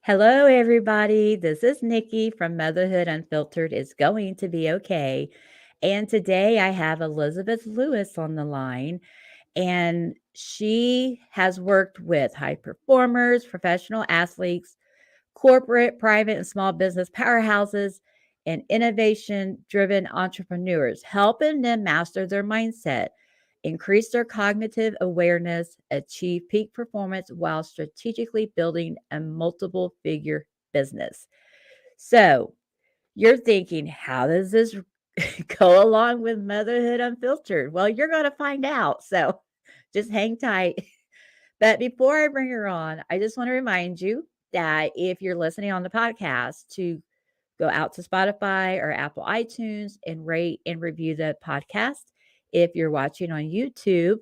Hello, everybody. This is Nikki from Motherhood Unfiltered is Going to Be Okay. And today I have Elizabeth Lewis on the line, and she has worked with high performers, professional athletes, corporate, private, and small business powerhouses, and innovation driven entrepreneurs, helping them master their mindset, increase their cognitive awareness, achieve peak performance while strategically building a multiple figure business. So, you're thinking, how does this go along with Motherhood Unfiltered? Well, you're going to find out. So, just hang tight. But before I bring her on, I just want to remind you that if you're listening on the podcast, to go out to Spotify or Apple iTunes and rate and review the podcast. If you're watching on YouTube,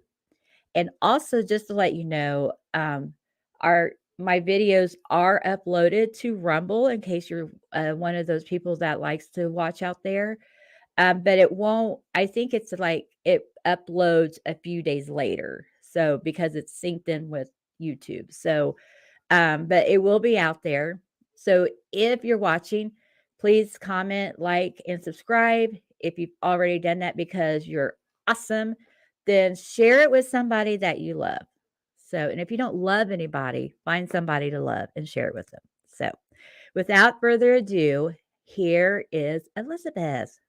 and also just to let you know, our my videos are uploaded to Rumble in case you're one of those people that likes to watch out there. But it won't. I think it's like it uploads a few days later, so because it's synced in with YouTube. So but it will be out there. So if you're watching, please comment, like, and subscribe. If you've already done that because you're awesome, then share it with somebody that you love. So, and if you don't love anybody, find somebody to love and share it with them. So, without further ado, here is Elizabeth.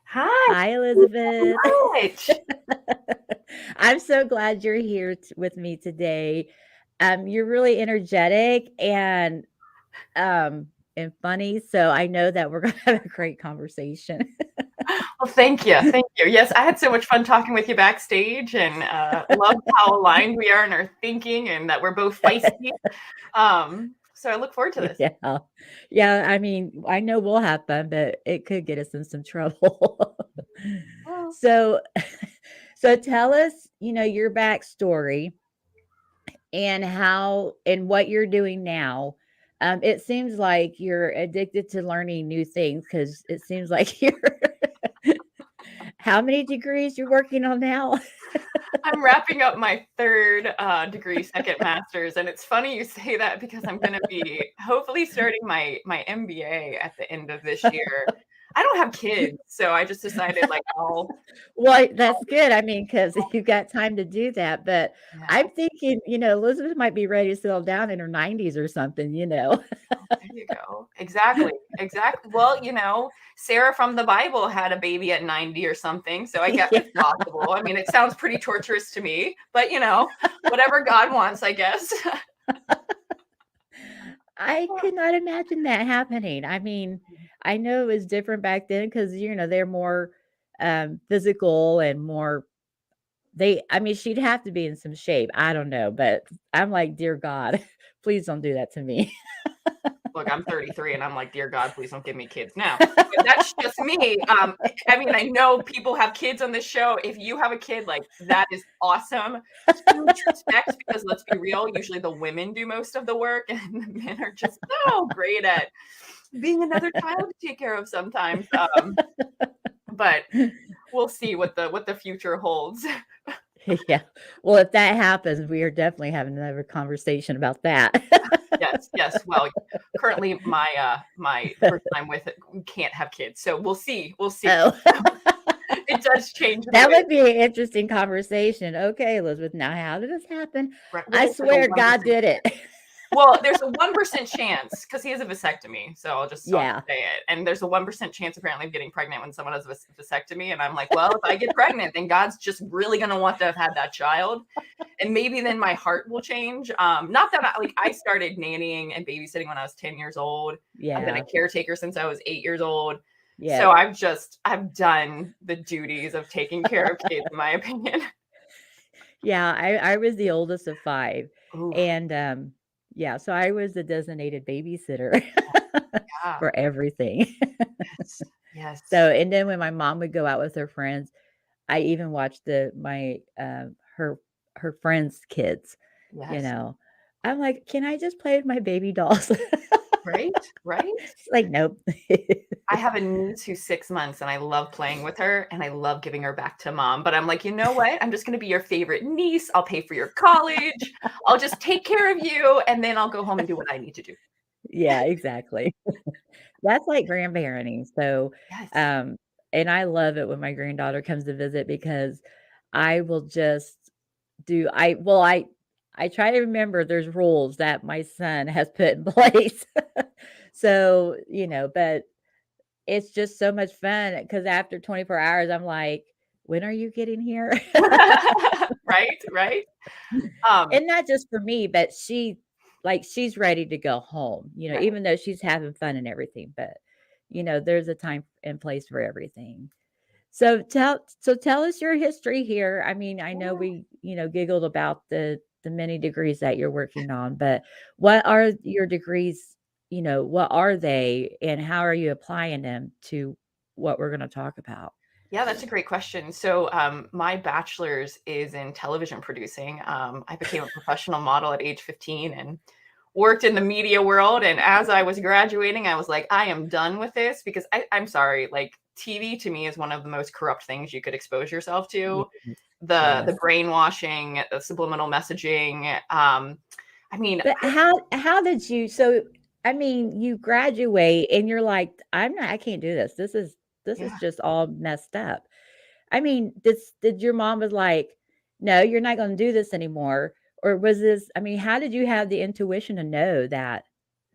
Hi, Hi, thank you Elizabeth. so much. I'm so glad you're here with me today. You're really energetic um, and funny, so I know that we're gonna have a great conversation. Well, thank you. Thank you. Yes, I had so much fun talking with you backstage and love how aligned we are in our thinking and that we're both feisty. So I look forward to this. Yeah. Yeah, I mean, I know we'll have fun, but it could get us in some trouble. Well, So so tell us, your backstory and how and what you're doing now. It seems like you're addicted to learning new things because it seems like you're how many degrees you're working on now? I'm wrapping up my third degree, second master's, and it's funny you say that because I'm going to be hopefully starting my MBA at the end of this year. I don't have kids, so I just decided like Well, that's good. I mean, because you've got time to do that. But yeah. I'm thinking, Elizabeth might be ready to settle down in her 90s or something. Oh, there you go. Exactly. Exactly. Well, Sarah from the Bible had a baby at 90 or something. So I guess it's Yeah. possible. I mean, it sounds pretty torturous to me, but whatever God wants, I guess. I could not imagine that happening. I mean, I know it was different back then because, they're more physical and more I mean, she'd have to be in some shape. I don't know, but I'm like, dear God, please don't do that to me. Look, I'm 33 and I'm like, dear God, please don't give me kids now. But that's just me. I mean, I know people have kids on this show. If you have a kid, like that is awesome. Huge respect because let's be real, usually the women do most of the work and the men are just so great at being another child to take care of sometimes. But we'll see what the future holds. Yeah. Well, if that happens, we are definitely having another conversation about that. Yes, yes. Well, currently my the person I'm with can't have kids, so we'll see. We'll see. Oh, It does change the that way. would be an interesting conversation. Okay, Elizabeth, now how did this happen? Right. Well, I there's like a swear God 1% did it. Well, there's a 1% chance because he has a vasectomy, so I'll just Yeah. say it. And there's a 1% chance apparently of getting pregnant when someone has a vasectomy. And I'm like, well, if I get pregnant, then God's just really gonna want to have had that child, and maybe then my heart will change. Not that I started nannying and babysitting when I was 10 years old. I've been a Yeah. caretaker since I was 8 years old. Yeah. So I've done the duties of taking care of kids, in my opinion. Yeah. I was the oldest of five. Oof. And yeah, so I was the designated babysitter Yeah. for everything. Yes. Yes. So, and then when my mom would go out with her friends, I even watched her friends' kids, you Yes. know. I'm like, "Can I just play with my baby dolls?" Right, right. It's like, nope. I have a niece who's 6 months, and I love playing with her, and I love giving her back to mom, but I'm like, "You know what? I'm just gonna be your favorite niece, I'll pay for your college, I'll just take care of you, and then I'll go home and do what I need to do." Yeah, exactly. That's like grandparenting. So, Yes. um, and I love it when my granddaughter comes to visit because I will just do I try to remember there's rules that my son has put in place. So, but it's just so much fun because after 24 hours, I'm like, "When are you getting here?" Right, right. Um, And not just for me, but she's ready to go home, right. even though she's having fun and everything, but, there's a time and place for everything. So tell us your history here. I mean, I know Yeah. we, giggled about the many degrees that you're working on, but what are your degrees, what are they and how are you applying them to what we're gonna talk about? Yeah, that's a great question. So, my bachelor's is in television producing. I became a professional model at age 15 and worked in the media world. And as I was graduating, I was like, I am done with this because I'm sorry, like TV to me is one of the most corrupt things you could expose yourself to. Yes, The yes. brainwashing, the subliminal messaging. I mean, But how did you I mean, you graduate and you're like, I can't do this. This is yeah. just all messed up." I mean, did your mom was like, "No, you're not gonna do this anymore," or was this I mean, how did you have the intuition to know that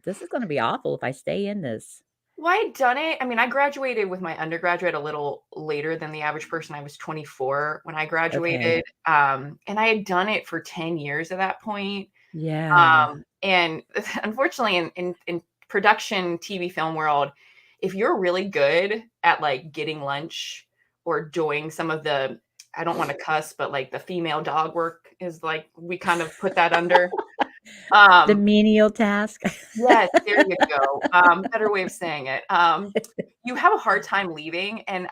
this is gonna be awful if I stay in this? Well, I'd done it. I mean, I graduated with my undergraduate a little later than the average person. I was 24 when I Okay. graduated, and I had done it for 10 years at that point. Yeah. And unfortunately, in production TV film world, if you're really good at like getting lunch or doing some of the, I don't want to cuss, but like the female dog work is like we kind of put that under. The Um, menial task. Yes, there you go. Better way of saying it. You have a hard time leaving, and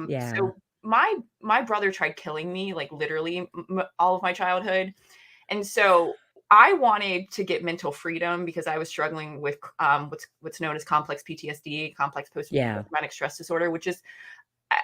Yeah. so my brother tried killing me, like literally all of my childhood, and so I wanted to get mental freedom because I was struggling with what's known as complex PTSD, complex post Yeah. traumatic stress disorder, which is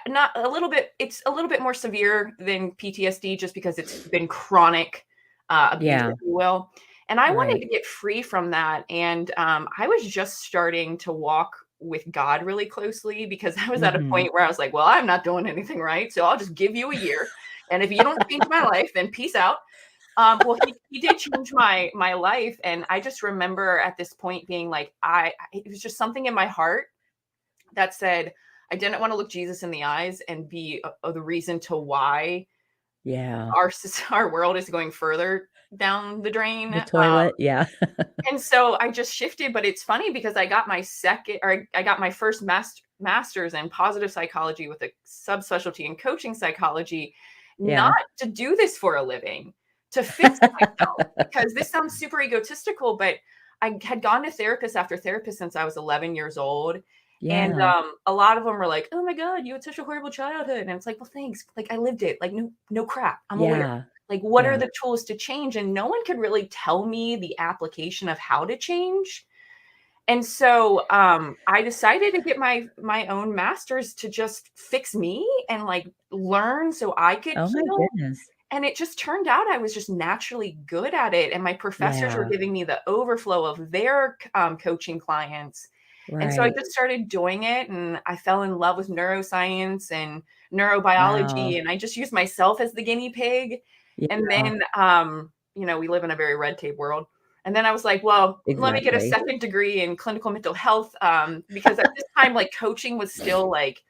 not a little bit. It's a little bit more severe than PTSD, just because it's been chronic abuse, Yeah. if you will. And I wanted Right. to get free from that. And I was just starting to walk with God really closely because I was at a Mhm. point where I was like, well, I'm not doing anything right. So I'll just give you a year. And if you don't change my life, then peace out. Well, he did change my life. And I just remember at this point being like, it was just something in my heart that said, I didn't want to look Jesus in the eyes and be the reason to why Yeah. our world is going further down the drain. The toilet, yeah. And so I just shifted, but it's funny because I got my second or I got my first master's in positive psychology with a subspecialty in coaching psychology, not Yeah. to do this for a living, to fix myself because this sounds super egotistical, but I had gone to therapist after therapist since I was 11 years old. And Yeah. a lot of them were like, "Oh my God, you had such a horrible childhood." And it's like, well, thanks. Like I lived it. Like no crap. I'm aware. Yeah. Like, what are Yeah. the tools to change? And no one could really tell me the application of how to change. And so I decided to get my own master's to just fix me and like learn so I could Oh my heal. goodness. And it just turned out I was just naturally good at it. And my professors were Yeah. giving me the overflow of their coaching clients. And so I Right. just started doing it and I fell in love with neuroscience and Wow. neurobiology. And I just used myself as the guinea pig. And Yeah, then, we live in a very red tape world. And then I was like, well, let me get a exactly. second degree in clinical mental health because at this time, like coaching was still like,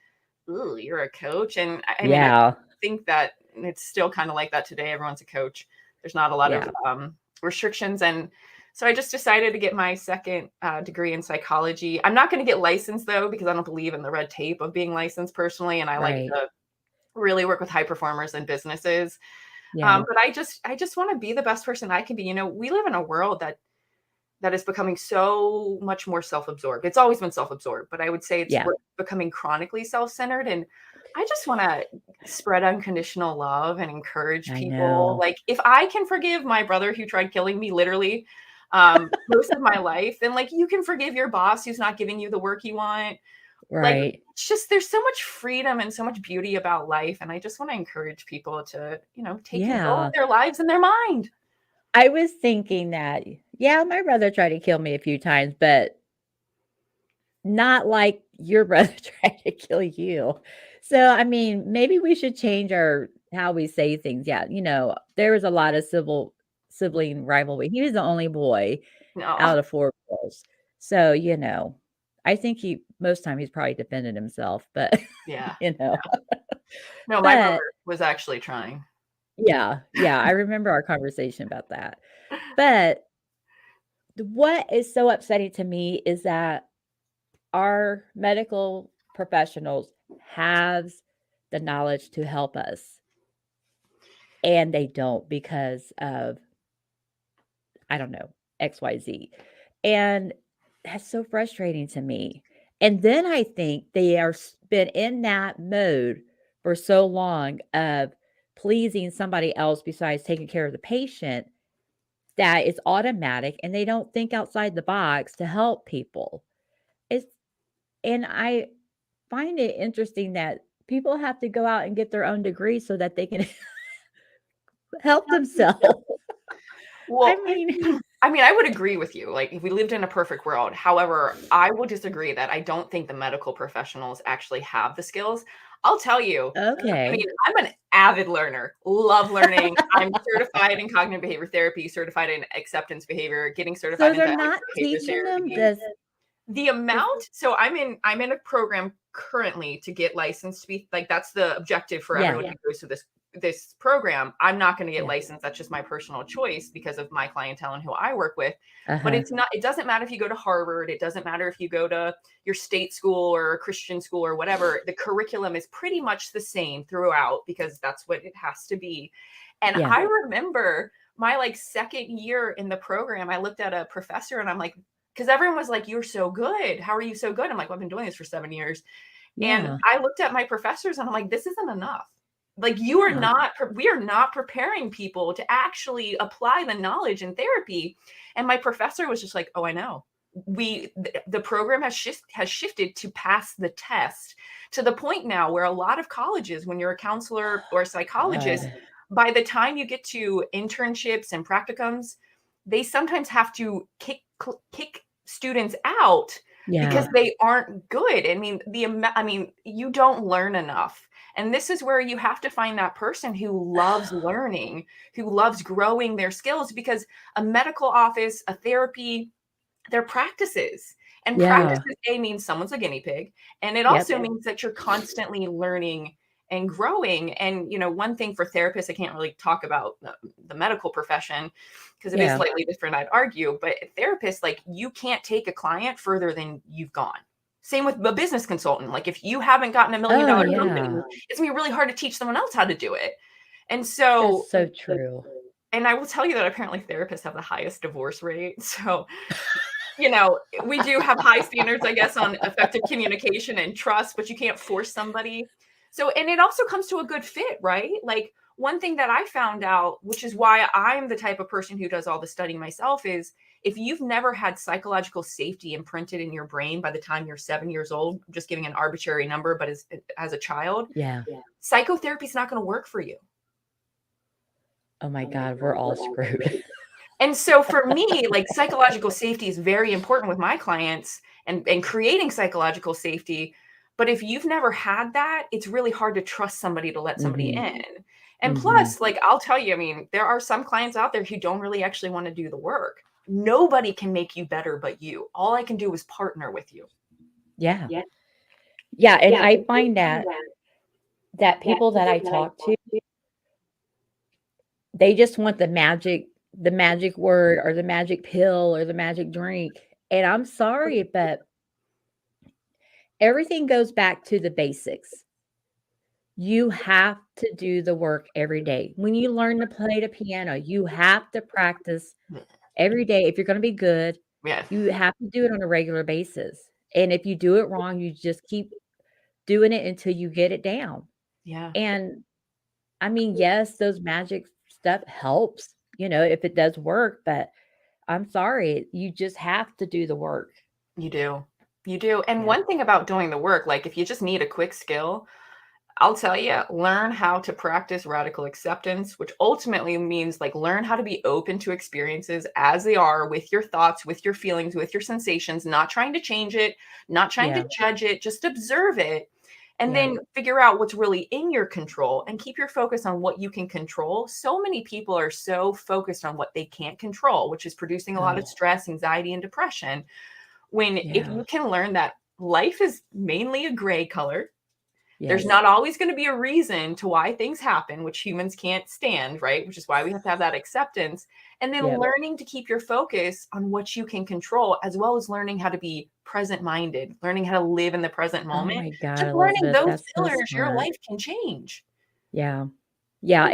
ooh, you're a coach. And I mean, I Yeah. think that it's still kind of like that today. Everyone's a coach. There's not a lot of Yeah. restrictions. And so I just decided to get my second degree in psychology. I'm not going to get licensed though, because I don't believe in the red tape of being licensed personally. And I like Right. to really work with high performers and businesses. Yeah. But I just want to be the best person I can be. We live in a world that is becoming so much more self-absorbed. It's always been self-absorbed, but I would say Yeah. we're becoming chronically self-centered. And I just want to spread unconditional love and encourage I people. know. Like if I can forgive my brother who tried killing me, literally, most of my life. And like, you can forgive your boss who's not giving you the work you want. Like, Right. it's just there's so much freedom and so much beauty about life. And I just want to encourage people to, take control of Yeah. their lives and their mind. I was thinking that. Yeah, my brother tried to kill me a few times, but not like your brother tried to kill you. So, I mean, maybe we should change our how we say things. Yeah, there was a lot of sibling rivalry. He was the only boy No. out of 4 girls. So, I think he most time he's probably defended himself, but, Yeah. you know. No, my brother But was actually trying. yeah, yeah, I remember our conversation about that. But what is so upsetting to me is that our medical professionals has the knowledge to help us, and they don't because of, I don't know, XYZ. And that's so frustrating to me. And then I think they are been in that mode for so long of pleasing somebody else besides taking care of the patient that it's automatic and they don't think outside the box to help people. It's and I find it interesting that people have to go out and get their own degree so that they can help themselves. I Well, mean, I mean, I would agree with you. Like, if we lived in a perfect world, however, I would disagree that I don't think the medical professionals actually have the skills. I'll tell you, I mean, okay. I'm an avid learner, love learning. I'm certified in cognitive behavior therapy, certified in acceptance behavior, getting certified So in they're dynamic not behavior teaching them therapy. this The this amount, so I'm in a program currently to get licensed to be like, that's the objective for everyone yeah, who goes to this program. I'm not going to get yeah, licensed. That's just my personal choice because of my clientele and who I work with. But uh-huh, it doesn't matter if you go to Harvard, it doesn't matter if you go to your state school or a Christian school or whatever. The curriculum is pretty much the same throughout because that's what it has to be. And yeah, I remember my like second year in the program, I looked at a professor and I'm like, because everyone was like, "You're so good. How are you so good?" I'm like, well, "I've been doing this for 7 years." And yeah, I looked at my professors and I'm like, "This isn't enough. Like, yeah, we are not preparing people to actually apply the knowledge in therapy." And my professor was just like, "Oh, I know. The program has shifted to pass the test to the point now where a lot of colleges, when you're a counselor or a psychologist, God, by the time you get to internships and practicums, they sometimes have to kick students out because yeah, they aren't good. I mean, you don't learn enough. And this is where you have to find that person who loves learning, who loves growing their skills, because a medical office, a therapy, they're practices. And yeah, practices A means someone's a guinea pig. And it yep, also means that you're constantly learning and growing. And, one thing for therapists, I can't really talk about the medical profession because it is yeah, slightly different, I'd argue. But therapists, like, you can't take a client further than you've gone. Same with a business consultant. Like, if you haven't gotten a million oh, dollar company, yeah, it's gonna be really hard to teach someone else how to do it. And that's so, so true. and I will tell you that apparently therapists have the highest divorce rate. So, we do have high standards, I guess, on effective communication and trust, but you can't force somebody. So, and it also comes to a good fit, right? Like, one thing that I found out, which is why I'm the type of person who does all the studying myself, is if you've never had psychological safety imprinted in your brain by the time you're 7 years old, I'm just giving an arbitrary number, but as a child, Yeah. psychotherapy is not going to work for you. Oh my god, we're all screwed. And so for me, like, psychological safety is very important with my clients, and creating psychological safety. But if you've never had that, it's really hard to trust somebody to let somebody Mhm, in. And mhm. plus, like, I'll tell you, I mean, there are some clients out there who don't really actually want to do the work. Nobody can make you better but you. All I can do is partner with you. Yeah. Yeah, and I find that people that I talk to, they just want the magic word or the magic pill or the magic drink, and I'm sorry, but everything goes back to the basics. You have to do the work every day. When you learn to play the piano, you have to practice every day if you're gonna be good. Yeah. You have to do it on a regular basis, and if you do it wrong, you just keep doing it until you get it down, Yeah. and I mean, yes, those magic stuff helps, if it does work, but I'm sorry, you just have to do the work. You do. You do. And Yeah. one thing about doing the work, like if you just need a quick skill, I'll tell you, learn how to practice radical acceptance, which ultimately means like learn how to be open to experiences as they are with your thoughts, with your feelings, with your sensations, not trying to change it, not trying to Yeah. judge it, just observe it. And Yeah. then figure out what's really in your control and keep your focus on what you can control. So many people are so focused on what they can't control, which is producing a lot of Oh, stress, anxiety, and depression. When if yeah. you can learn that life is mainly a gray color, there's Yes. not always going to be a reason to why things happen, which humans can't stand, right? Which is why we have to have that acceptance. And then Yep. learning to keep your focus on what you can control, as well as learning how to be present minded, learning how to live in the present Oh moment. my God, Just learning Elizabeth, those that's so pillars, your smart. life can change. Yeah. Yeah,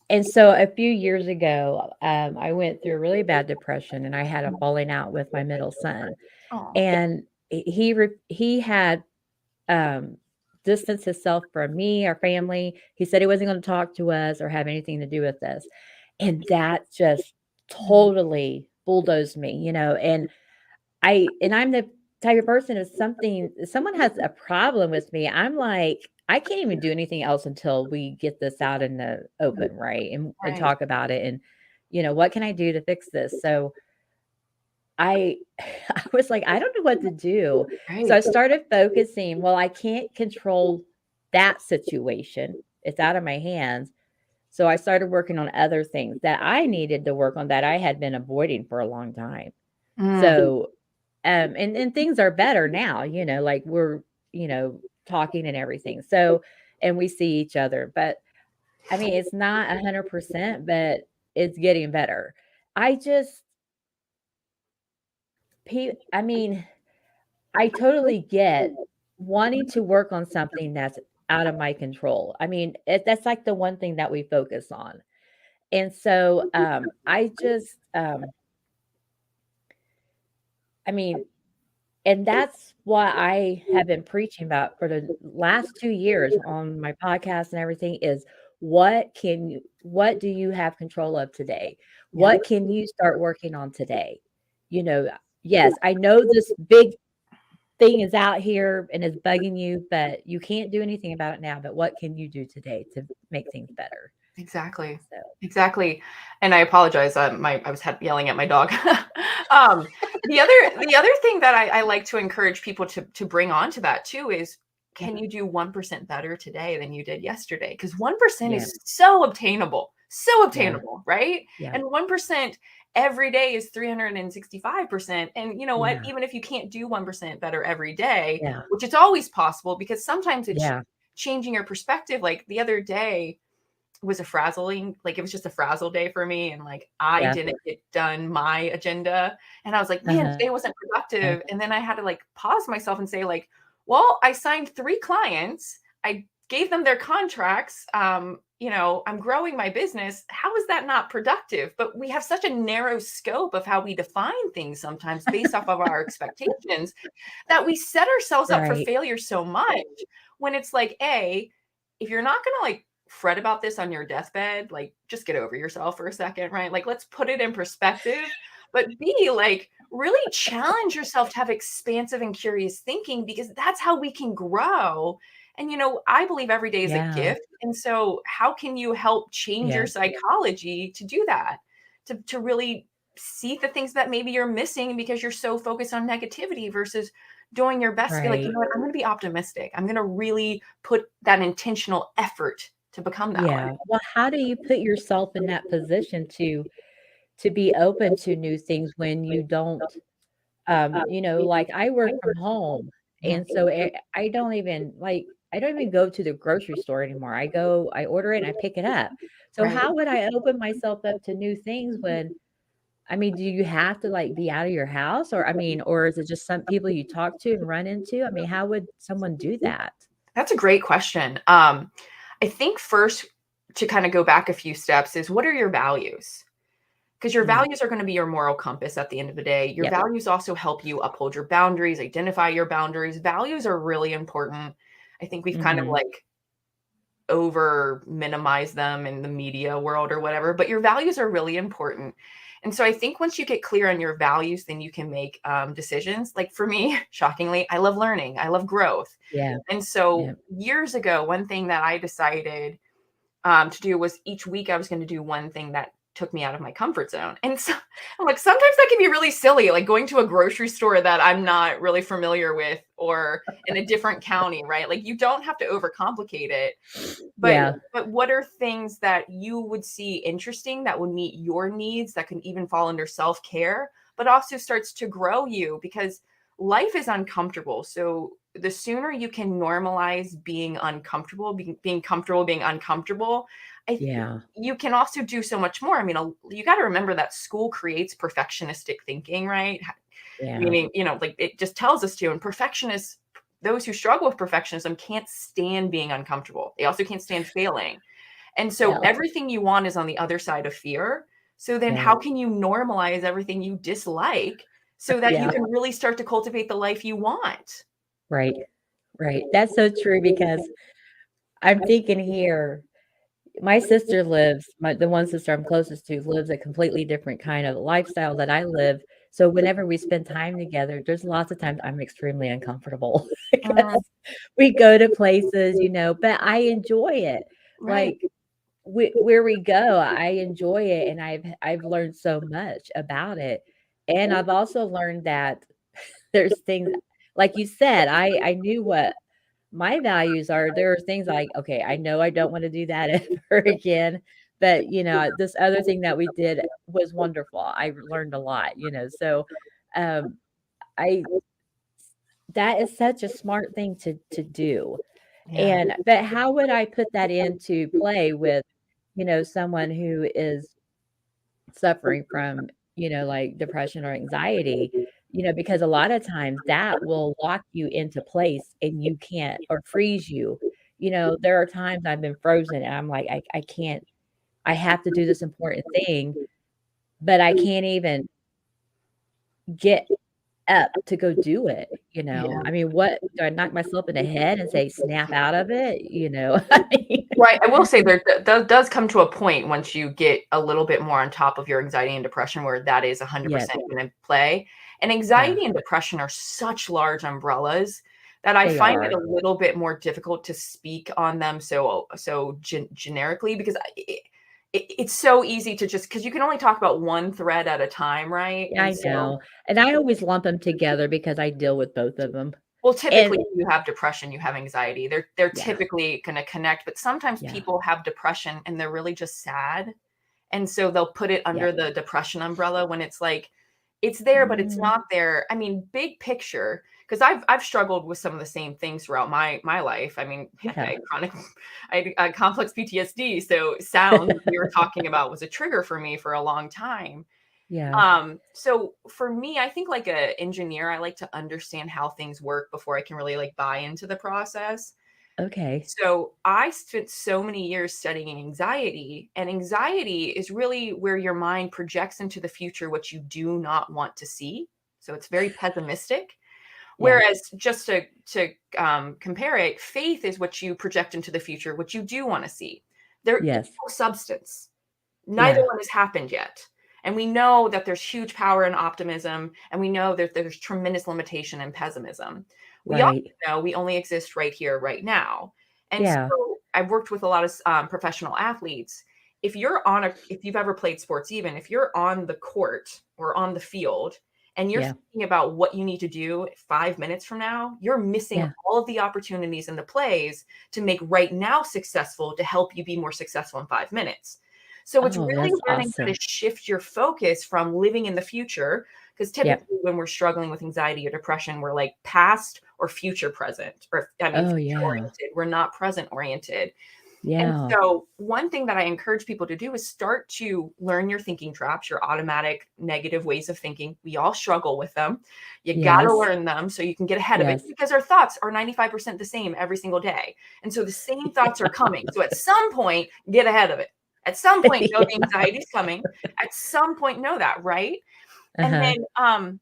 and so a few years ago, I went through a really bad depression, and I had a falling out with my middle son, Oh, and he had, um, distanced himself from me, our family. He said he wasn't gonna talk to us or have anything to do with us, and that just totally bulldozed me, and I'm the type of person, if someone has a problem with me, I'm like, I can't even do anything else until we get this out in the open, right? And right, talk about it and, what can I do to fix this? So I I was like, I don't know what to do. So I right. started focusing, well, I can't control that situation. It's out of my hands. So I started working on other things that I needed to work on that I had been avoiding for a long time. Mm, So and things are better now, like we're, talking and everything. So, and we see each other, but I mean, it's not 100%, but it's getting better. I just, I mean, I totally get wanting to work on something that's out of my control. I mean, that's like the one thing that we focus on. And so, I mean, and that's what I have been preaching about for the last 2 years on my podcast and everything is what do you have control of today? yeah, What can you start working on today? You know, yes, I know this big thing is out here and is bugging you, but you can't do anything about it now, but what can you do today to make things better? exactly. So, Exactly. And I apologize. I was yelling at my dog. um, the other thing that I like to encourage people to bring on to that too is, yeah, can you do 1% better today than you did yesterday? Because 1% yeah, is so yeah, obtainable, right? yeah, And 1% every day is 365%. And you know what? yeah, Even if you can't do 1% better every day, yeah, which it's always possible, because sometimes it's yeah, changing your perspective. Like the other day, was a frazzling, like it was just a frazzle day for me, and like I yeah, didn't get done my agenda, and I was like, man, uh-huh, today wasn't productive. And then I had to like pause myself and say like, well, I signed 3 clients, I gave them their contracts, I'm growing my business. How is that not productive? But we have such a narrow scope of how we define things sometimes based off of our expectations, that we set ourselves up for right, failure so much, when it's like, A, if you're not gonna like fret about this on your deathbed, like just get over yourself for a second, right? Like let's put it in perspective. But B, like really challenge yourself to have expansive and curious thinking, because that's how we can grow. And I believe every day is a yeah, gift. And so how can you help change your yeah. psychology to do that? To really see the things that maybe you're missing because you're so focused on negativity, versus doing your best to be like, you Right. know what, I'm going to be optimistic. I'm going to really put that intentional effort to become that way. Yeah. Well, how do you put yourself in that position to be open to new things when you don't, like I work from home, Mhm. and so I don't even go to the grocery store anymore. I order it and I pick it up. So Right. how would I open myself up to new things when I mean, do you have to like be out of your house or I mean, or is it just some people you talk to and run into? I mean, how would someone do that? That's a great question. I think first, to kind of go back a few steps, is what are your values? Because your Mm, values are going to be your moral compass at the end of the day. Your yep. values also help you uphold your boundaries, identify your boundaries. Values are really important. I think we've kind of Mhm. like over minimize them in the media world or whatever, but your values are really important. And so I think once you get clear on your values, then you can make decisions. Like for me, shockingly, I love learning, I love growth. Yeah. And so Yeah. years ago, one thing that I decided to do was each week I was going to do one thing that took me out of my comfort zone. And so I'm like, sometimes that can be really silly, like going to a grocery store that I'm not really familiar with or in a different county, right? Like you don't have to overcomplicate it. But Yeah. but what are things that you would see interesting that would meet your needs that can even fall under self-care, but also starts to grow you because life is uncomfortable. So the sooner you can normalize being uncomfortable, being comfortable, being uncomfortable, Yeah. you can also do so much more. I mean, you got to remember that school creates perfectionistic thinking, right? Yeah. Meaning, like it just tells us to. And perfectionists, those who struggle with perfectionism can't stand being uncomfortable. They also can't stand failing. And so Yeah. everything you want is on the other side of fear. So then Yeah. how can you normalize everything you dislike so that you Yeah. can really start to cultivate the life you want? Right. Right. That's so true because I'm thinking here, my sister lives the one sister I'm closest to lives a completely different kind of lifestyle that I live. So whenever we spend time together, there's lots of times I'm extremely uncomfortable Mm, because we go to places, but I enjoy it. right. Like where we go, I enjoy it and I've learned so much about it. And I've also learned that there's things like you said, I knew what my values are. There are things like, okay, I know I don't wanna do that ever again, but, this other thing that we did was wonderful. I learned a lot, so, um, I that is such a smart thing to do, Yeah. but how would I put that into play with, someone who is suffering from, like depression or anxiety, because a lot of times that will lock you into place and you can't or freeze you. There are times I've been frozen and I'm like, I can't, I have to do this important thing, but I can't even get up to go do it. Yeah. I mean, what do I knock myself in the head and say, snap out of it? I mean, Right, I will say there does come to a point once you get a little bit more on top of your anxiety and depression where that is yes, 100% gonna play, and yeah, anxiety and depression are such large umbrellas that I they find it are. a little bit more difficult to speak on them so generically because it's so easy to just because you can only talk about one thread at a time, right? Yeah, And I so know, and I always lump them together because I deal with both of them. well, typically, And if you have depression, you have anxiety. They're yeah, typically gonna connect, but sometimes yeah, people have depression and they're really just sad. And so they'll put it yep. under the depression umbrella when it's like, it's there, but it's Mm, not there. I mean, big picture, because I've struggled with some of the same things throughout my life. I mean, heck, I yeah, had chronic, I had complex PTSD. So sound like we were talking about was a trigger for me for a long time. yeah, So for me, I think like a engineer, I like to understand how things work before I can really like buy into the process. okay, So I spent so many years studying anxiety, and anxiety is really where your mind projects into the future what you do not want to see. So it's very pessimistic. yeah, Whereas just to compare it, faith is what you project into the future, what you do want to see. They're yes, equal substance. Neither yeah, one has happened yet. And we know that there's huge power in optimism, and we know that there's tremendous limitation in pessimism. We also right, know we only exist right here, right now. And yeah, so I've worked with a lot of professional athletes. If you've ever played sports, even if you're on the court or on the field and you're yeah, thinking about what you need to do 5 minutes from now, you're missing yeah. all of the opportunities and the plays to make right now successful to help you be more successful in 5 minutes. So it's Oh, really that's learning how to awesome. shift your focus from living in the future, because Yep. typically when we're struggling with anxiety or depression, we're like past or future present, or I mean, Oh, future yeah, oriented. We're not present oriented. And yeah, so one thing that I encourage people to do is start to learn your thinking traps, your automatic negative ways of thinking. We all struggle with them. You got to yes, learn them so you can get ahead of it yes, because our thoughts are 95% the same every single day. And so the same thoughts are coming. So at some point, get ahead of it. At some point, know the yeah, anxiety is coming. At some point, know that, right? And uh-huh, then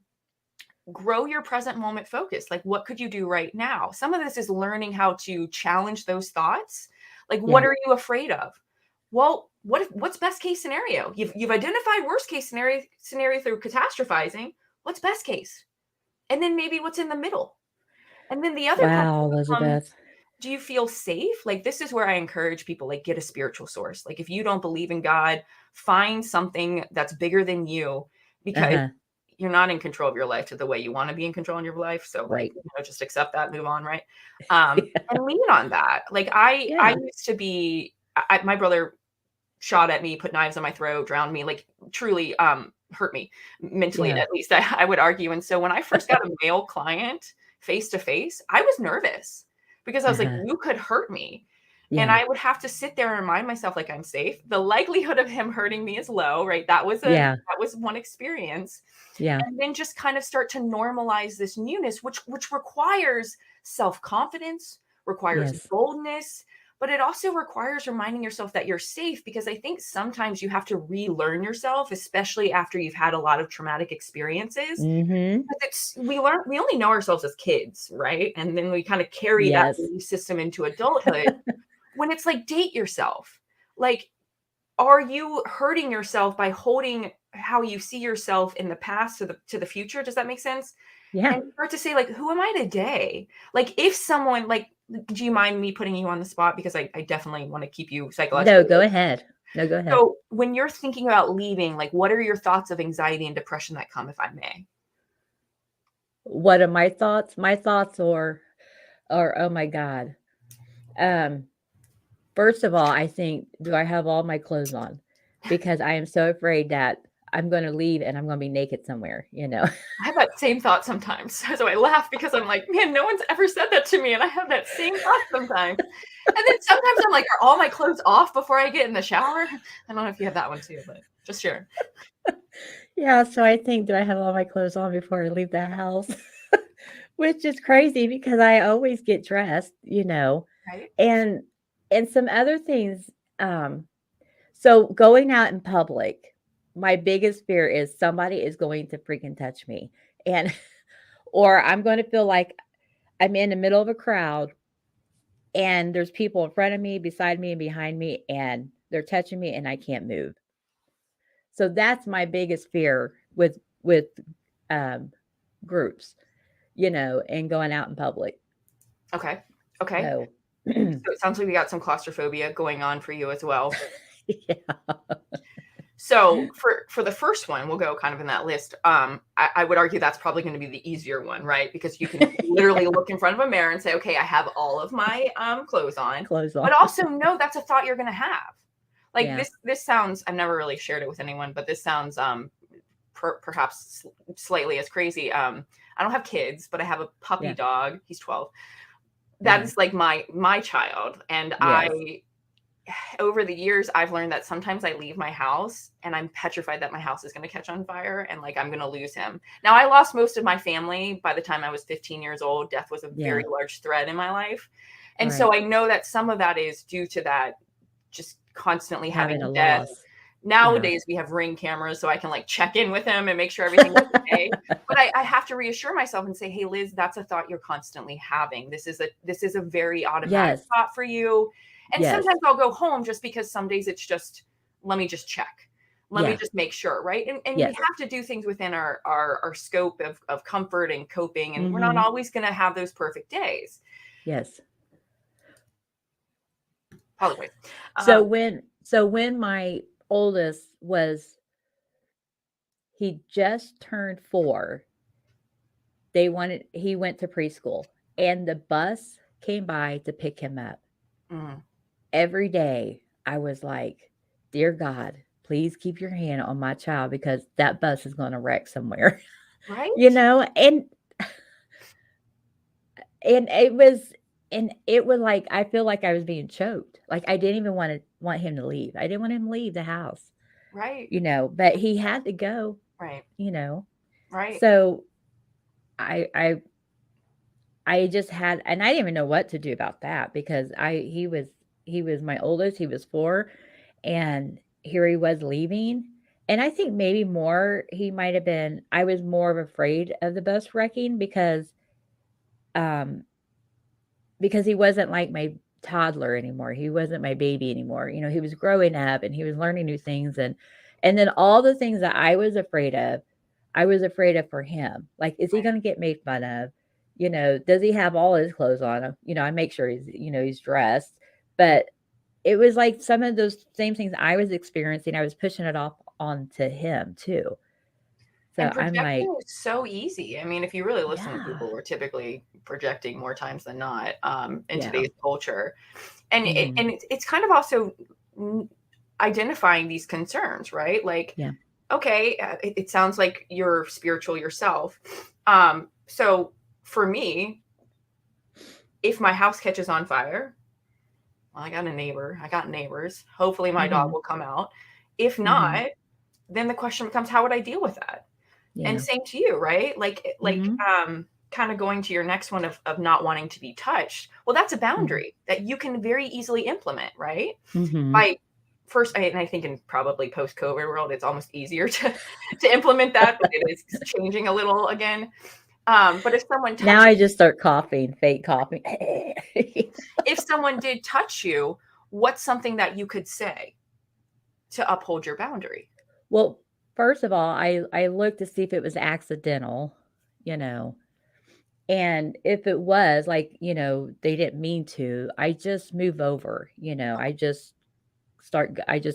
grow your present moment focus. Like, what could you do right now? Some of this is learning how to challenge those thoughts. Like, what yeah, are you afraid of? Well, what's best case scenario? You've identified worst case scenario through catastrophizing. What's best case? And then maybe what's in the middle. And then the other question Wow, becomes, Elizabeth. do you feel safe? Like, this is where I encourage people, like, get a spiritual source. Like, if you don't believe in God, find something that's bigger than you, because Uh-huh. you're not in control of your life to the way you want to be in control of your life. So, like, Right. just accept that, move on, right? And lean on that. Like, I Yeah. used to be, my brother shot at me, put knives on my throat, drowned me, like, truly hurt me mentally, Yeah. at least, I would argue. And so when I first got a male client face to face, I was nervous because I was like, Uh-huh. you could hurt me. And Yeah. I would have to sit there and remind myself, like, I'm safe. The likelihood of him hurting me is low, right? Yeah. That was one experience. Yeah. And then just kind of start to normalize this newness, which requires self-confidence, requires Yes. boldness, but it also requires reminding yourself that you're safe, because I think sometimes you have to relearn yourself, especially after you've had a lot of traumatic experiences. Mhm. Because we only know ourselves as kids, right? And then we kind of carry that Yes. belief system into adulthood, when it's like, date yourself. Like, are you hurting yourself by holding how you see yourself in the past to the future? Does that make sense? Yeah. And start to say, like, who am I today? Like, if someone, like, do you mind me putting you on the spot? Because I definitely want to keep you No, psychologically go awake. ahead. No, go ahead. So when you're thinking about leaving, like, what are your thoughts of anxiety and depression that come, if I may? What are my thoughts? My thoughts are, oh my God. Um, First of all, I think, do I have all my clothes on? Because I am so afraid that I'm gonna leave and I'm gonna be naked somewhere, you know? I have that same thought sometimes. So I laugh because I'm like, man, no one's ever said that to me. And I have that same thought sometimes. And then sometimes I'm like, are all my clothes off before I get in the shower? I don't know if you have that one too, but just share. Yeah, so I think, do I have all my clothes on before I leave the house? Which is crazy because I always get dressed, you know, Right? and some other things, so going out in public, my biggest fear is somebody is going to freaking touch me, and or I'm gonna feel like I'm in the middle of a crowd and there's people in front of me, beside me, and behind me, and they're touching me and I can't move. So that's my biggest fear with um, groups, you know, and going out in public. Okay. Okay. So So it sounds like we got some claustrophobia going on for you as well. yeah. So for the first one, we'll go kind of in that list. I would argue that's probably going to be the easier one, right? Because you can literally look in front of a mirror and say, okay, I have all of my clothes on, Clothes on. but also know that's a thought you're going to have. Like, Yeah. this sounds, I've never really shared it with anyone, but this sounds perhaps slightly as crazy. I don't have kids, but I have a puppy Yeah. dog. He's 12. That Uh-huh. is like my child, and Yes. over the years, I've learned that sometimes I leave my house and I'm petrified that my house is going to catch on fire and, like, I'm going to lose him. Now, I lost most of my family by the time I was 15 years old. Death was a very Yeah. large thread in my life. And so Right. I know that some of that is due to that, just constantly having Having a death. loss. Yeah. Nowadays, we have Ring cameras, so I can, like, check in with him and make sure everything is okay. But I have to reassure myself and say, "Hey, Liz, that's a thought you're constantly having. This is a very automatic Yes. thought for you." And Yes. sometimes I'll go home just because some days it's just, let me just check. Let me Yeah. just make sure, right? And we Yes. have to do things within our scope of comfort and coping, and we're not Mhm. always going to have those perfect days. Yes. Apologize. So when my oldest was he just turned 4, he went to preschool, and the bus came by to pick him up. Mm, Every day, I was like, "Dear God, please keep your hand on my child because that bus is gonna wreck somewhere." You right? know? And it was like I feel like I was being choked. Like, I didn't even want him to leave. I didn't want him to leave the house, Right. you know, but he had to go, Right. you know? Right. So, I I I just had and I didn't even know what to do about that because I he was my oldest, he was 4, and here he was leaving, and I think maybe more he might have been I was more of afraid of the bus wrecking um, because he wasn't like my toddler anymore. He wasn't my baby anymore. You know, he was growing up and he was learning new things, and then all the things that I was afraid of for him. Like, is he Right. going to get made fun of? You know, does he have all his clothes on? You know, I make sure he's, you know, he's dressed. But it was like some of those same things I was experiencing, I was pushing it off onto him too. And So I'm like, projecting is so easy. I mean, if you really listen to yeah, people, we're typically projecting more times than not in yeah, today's culture. And mhm, it's kind of also identifying these concerns, right? Like, yeah, okay, it sounds like you're spiritual yourself. So for me, if my house catches on fire, well, I got a neighbor, I got neighbors. Hopefully, my dog mhm, will come out. If mhm, not, then the question becomes, how would I deal with that? And yeah, same to you, right? mhm, Kind of going to your next one of not wanting to be touched. Well, that's a mhm, boundary that you can very easily implement, right? mhm. By first, and I think in probably post-COVID world, it's almost easier to to implement that, but it is changing a little again. But Now I just start coughing, fake coughing. if someone did touch you, what's something that you could say to uphold your boundary? Well, first of all, I looked to see if it was accidental, you know, and if it was, like, you know, they didn't mean to, I just move over, you know, I just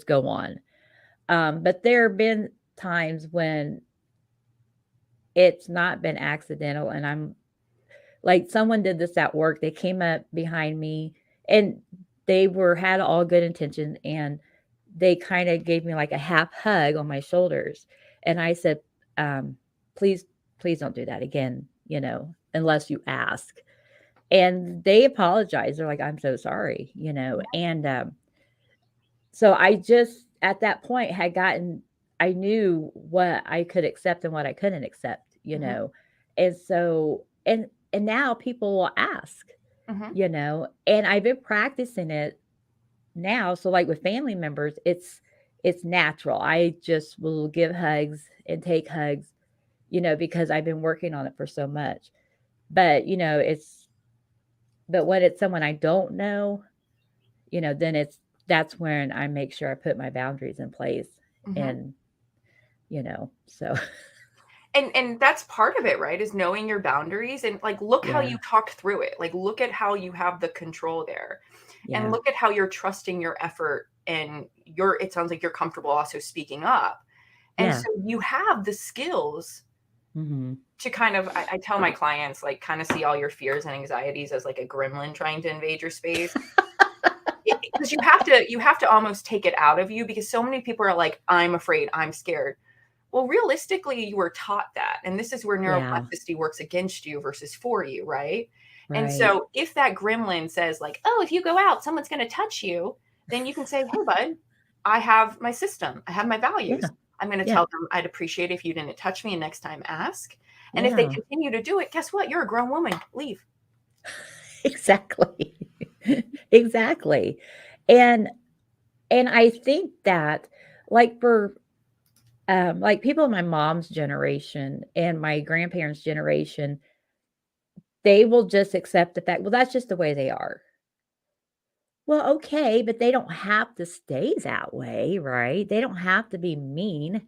go on. But there have been times when it's not been accidental and I'm like, someone did this at work. They came up behind me and they were had all good intention and they kinda gave me like a half hug on my shoulders. And I said, um, "Please, please don't do that again, you know, unless you ask." And they apologized. They're like, "I'm so sorry," you know, and, so I just at that point had gotten I knew what I could accept and what I couldn't accept, you Mhm, know? And so and now people will ask, mhm, you know, and I've been practicing it now. So like with family members, it's natural. I just will give hugs and take hugs, you know, because I've been working on it for so much. But, you know, but when it's someone I don't know, you know, then that's when I make sure I put my boundaries in place mhm. and, you know, so And that's part of it, right? Is knowing your boundaries and like look how yeah, you talked through it. Like look at how you have the control there. And yeah, look at how you're trusting your effort and you're it sounds like you're comfortable also speaking up. And yeah, so you have the skills mhm. to kind of I tell my clients like kind of see all your fears and anxieties as like a gremlin trying to invade your space. Because you have to almost take it out of you because so many people are like, I'm afraid, I'm scared. Well, realistically, you were taught that. And this is where Yeah, neuroplasticity works against you versus for you, right? And right. so if that gremlin says, like, oh, if you go out, someone's going to touch you, then you can say, hey, bud, I have my system, I have my Yeah, values. I'm going to yeah, tell them I'd appreciate if you didn't touch me and next time ask. And if they yeah, continue to do it, guess what? You're a grown woman. Leave. exactly. Exactly. And I think that, like, for, like, people in my mom's generation and my grandparents' generation, they will just accept the fact, "Well, that's just the way they are." Well, okay, but they don't have to stay that way, right? They don't have to be mean,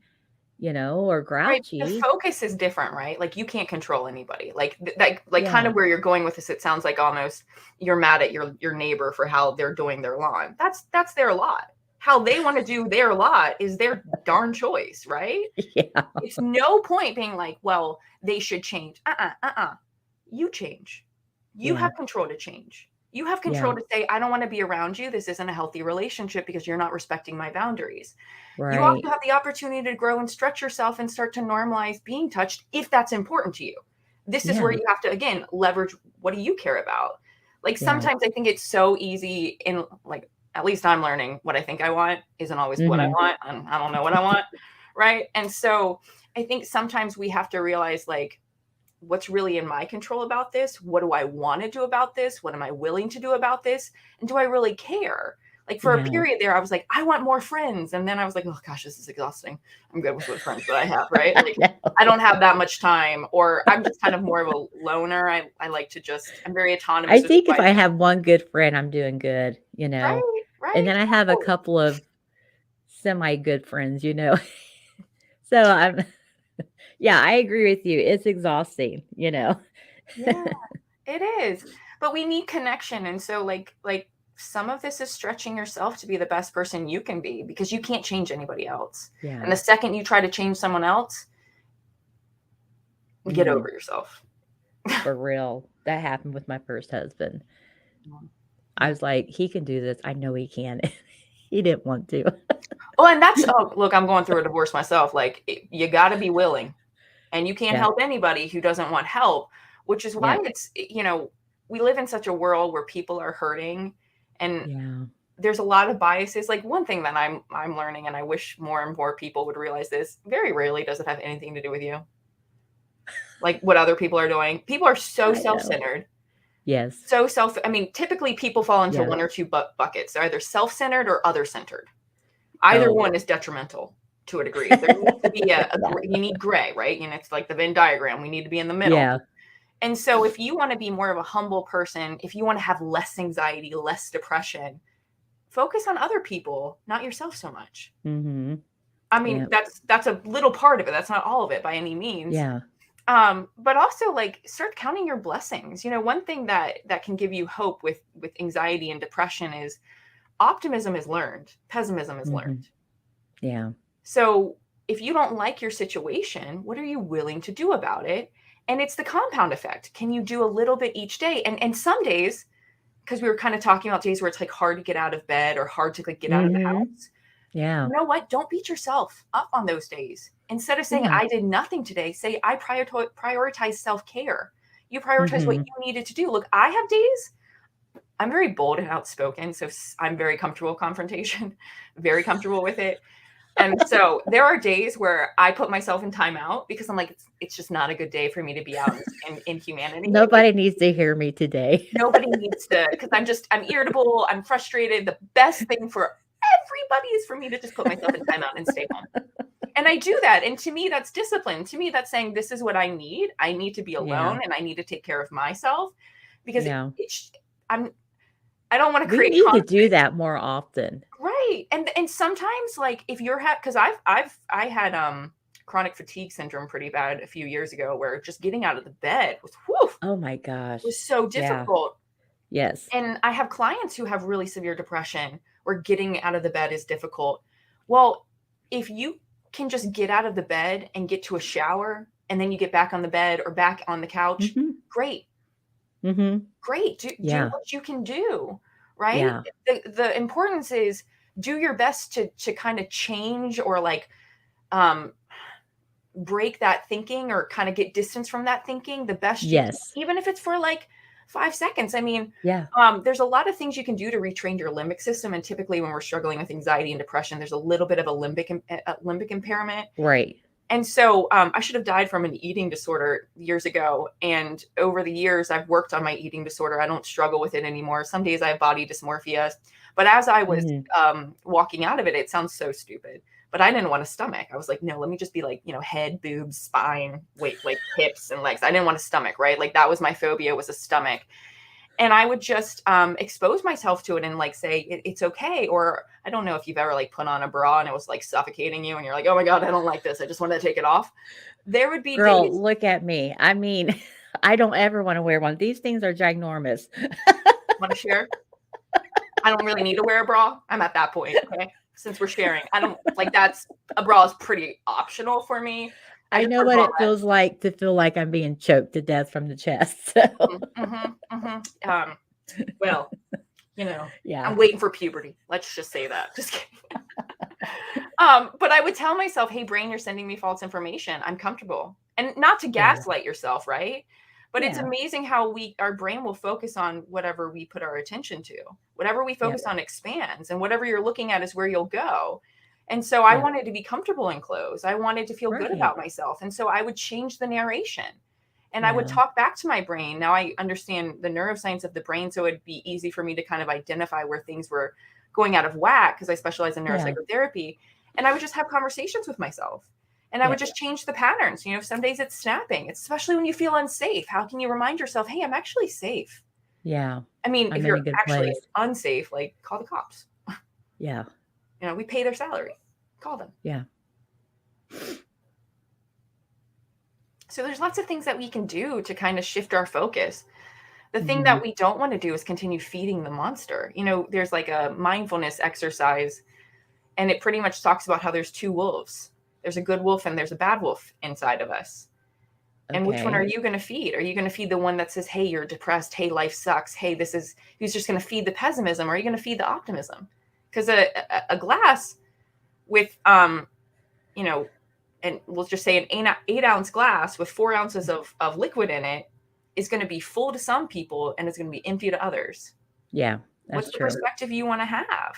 you know, or Right, the grouchy. focus is different, right? Like, you can't control anybody. Like, kind Yeah, of where you're going with this, it sounds like almost you're mad at your neighbor for how they're doing their lawn. That's their lot. How they wanna do their lot is their darn choice, right? yeah, It's no point being like, "Well, they should change." Uh-uh. You change. You yeah, have control to change. You have yeah, control to say, "I don't wanna be around you. This isn't a healthy relationship because you're not respecting my boundaries." You also right. have the opportunity to grow and stretch yourself and start to normalize being touched if that's important to you. This is where Yeah, you have to, again, leverage what do you care about? Like yeah. sometimes I think it's so easy in like, at least I'm learning what I think I want isn't always what I Mhm. want. I don't know what I want. Right. And so I think sometimes we have to realize like, what's really in my control about this? What do I want to do about this? What am I willing to do about this? And do I really care? Like for a Yeah. period there, I was like, I want more friends. And then I was like, oh gosh, this is exhausting. I'm good with the friends that I have, right? I Like know. I don't have that much time, or I'm just kind of more of a loner. I like to just, I'm very I autonomous, which is think why if I I have one good friend, I'm doing good, you know? right, And right, then I have a exactly. couple of semi-good friends, you know? So I'm yeah, I agree with you. It's exhausting, you know? Yeah, it is. But we need connection. And so like some of this is stretching yourself to be the best person you can be because you can't change anybody else. And Yeah. the second you try to change someone else, get Mhm. over yourself. For real. That happened with my first husband. Yeah. I was like, "He can do this. I know he can." He didn't want to. Oh, and that's oh, look, I'm going through a divorce myself. Like you got to be willing, and you can't Yeah. help anybody who doesn't want help, which is why Yep. we live in such a world where people are hurting and Yeah. there's a lot of biases. Like one thing that I'm learning, and I wish more and more people would realize this, very rarely does it have anything to do with you. Like what other people are doing. People are so I know. self-centered. Yes. I mean, typically people fall into Yeah. one or two buckets. They're either self-centered or other-centered. Either Oh. one is detrimental to a degree. There needs to be Yeah. you need gray, right? It's like the Venn diagram. We need to be in the middle. Yeah. And so if you want to be more of a humble person, if you want to have less anxiety, less depression, focus on other people, not yourself so much. Mhm. I mean, Yep. that's a little part of it. That's not all of it by any means. Yeah. But also like start counting your blessings. One thing that can give you hope with anxiety and depression is optimism is learned, pessimism is Mhm. learned. Yeah. So if you don't like your situation, what are you willing to do about it? And it's the compound effect. Can you do a little bit each day? And some days, because we were kind of talking about days where it's like hard to get out of bed or hard to like get out of the Mhm. house. Yeah. You know what? Don't beat yourself up on those days. Instead of saying, Yeah. I did nothing today, say, I prioritize self care. You prioritize what Mhm. you needed to do. Look, I have days, I'm very bold and outspoken. So I'm very comfortable with confrontation, very comfortable with it. And so there are days where I put myself in timeout because I'm like, it's just not a good day for me to be out in humanity. Like, Nobody needs to hear me today. nobody needs to, because I'm irritable, I'm frustrated. The best thing for everybody is for me to just put myself in timeout and stay home. And I do that. And to me, that's discipline. To me, that's saying this is what I need. I need to be Yeah. alone and I need to take care of myself because Yeah. I'm, I don't want to We create need to do conflict. that more often. Right. And sometimes like if you're because I had chronic fatigue syndrome pretty bad a few years ago where just getting out of the bed was whew, Oh my gosh. was so Yeah. difficult. Yes. And I have clients who have really severe depression where getting out of the bed is difficult. Well, if you can just get out of the bed and get to a shower and then you get back on the bed or back on the couch, Mhm. great. Mhm. Great. Do Yeah. what you can do, right? Yeah. The importance is do your best to kind of change or like um break that thinking or kind of get distance from that thinking the best you can, Yes. even if it's for like 5 seconds. I mean, Yeah. there's a lot of things you can do to retrain your limbic system. And typically, when we're struggling with anxiety and depression, there's a little bit of a limbic impairment. Right. And so I should have died from an eating disorder years ago. And over the years, I've worked on my eating disorder. I don't struggle with it anymore. Some days I have body dysmorphia. But as I was Mhm. walking out of it, it sounds so stupid. But I didn't want a stomach. I was like, no, let me just be like, head, boobs, spine, wait, like hips and legs. I didn't want a stomach, right? Like that was my phobia, was a stomach. And I would just expose myself to it and like say it's okay. Or I don't know if you've ever like put on a bra and it was like suffocating you and you're like, oh my god, I don't like this, I just want to take it off. There would be Girl, days. look at me. I mean, I don't ever wanna wear one. These things are ginormous. Want to share? I don't really need to wear a bra. I'm at that point. Okay, since we're sharing, I don't like that's a bra is pretty optional for me. I I just know wear what it bralettes. feels like to feel like I'm being choked to death from the chest, so Mm-hmm, mm-hmm. Well, yeah. I'm waiting for puberty. Let's just say that. Just kidding. But I would tell myself, hey, brain, you're sending me false information. I'm comfortable. And not to Yeah. gaslight yourself, right? But it's Yeah. amazing how our brain will focus on whatever we put our attention to. Whatever we Yep. focus on expands, and whatever you're looking at is where you'll go. And so I Yep. wanted to be comfortable in clothes. I wanted to feel good Right. about myself. And so I would change the narration and I would Yeah. talk back to my brain. Now I understand the neuroscience of the brain, so it'd be easy for me to kind of identify where things were going out of whack because I specialize in Yeah. neuropsychotherapy. And I would just have conversations with myself. And I would Yep. just change the patterns. Some days it's snapping. It's especially when you feel unsafe. How can you remind yourself, hey, I'm actually safe? Yeah. I mean, if I'm in a you're good actually place. unsafe, like call the cops. Yeah. We pay their salary. Call them. Yeah. So there's lots of things that we can do to kind of shift our focus. The thing Mhm. that we don't want to do is continue feeding the monster. There's like a mindfulness exercise, and it pretty much talks about how there's two wolves. There's a good wolf and there's a bad wolf inside of us. And which one are Okay. you going to feed? Are you going to feed the one that says, hey, you're depressed. Hey, life sucks. Hey, who's just going to feed the pessimism? Or are you going to feed the optimism? Because a glass with, and we'll just say an 8-ounce glass with 4 ounces of liquid in it is going to be full to some people and it's going to be empty to others. Yeah, What's that's the true. perspective you want to have?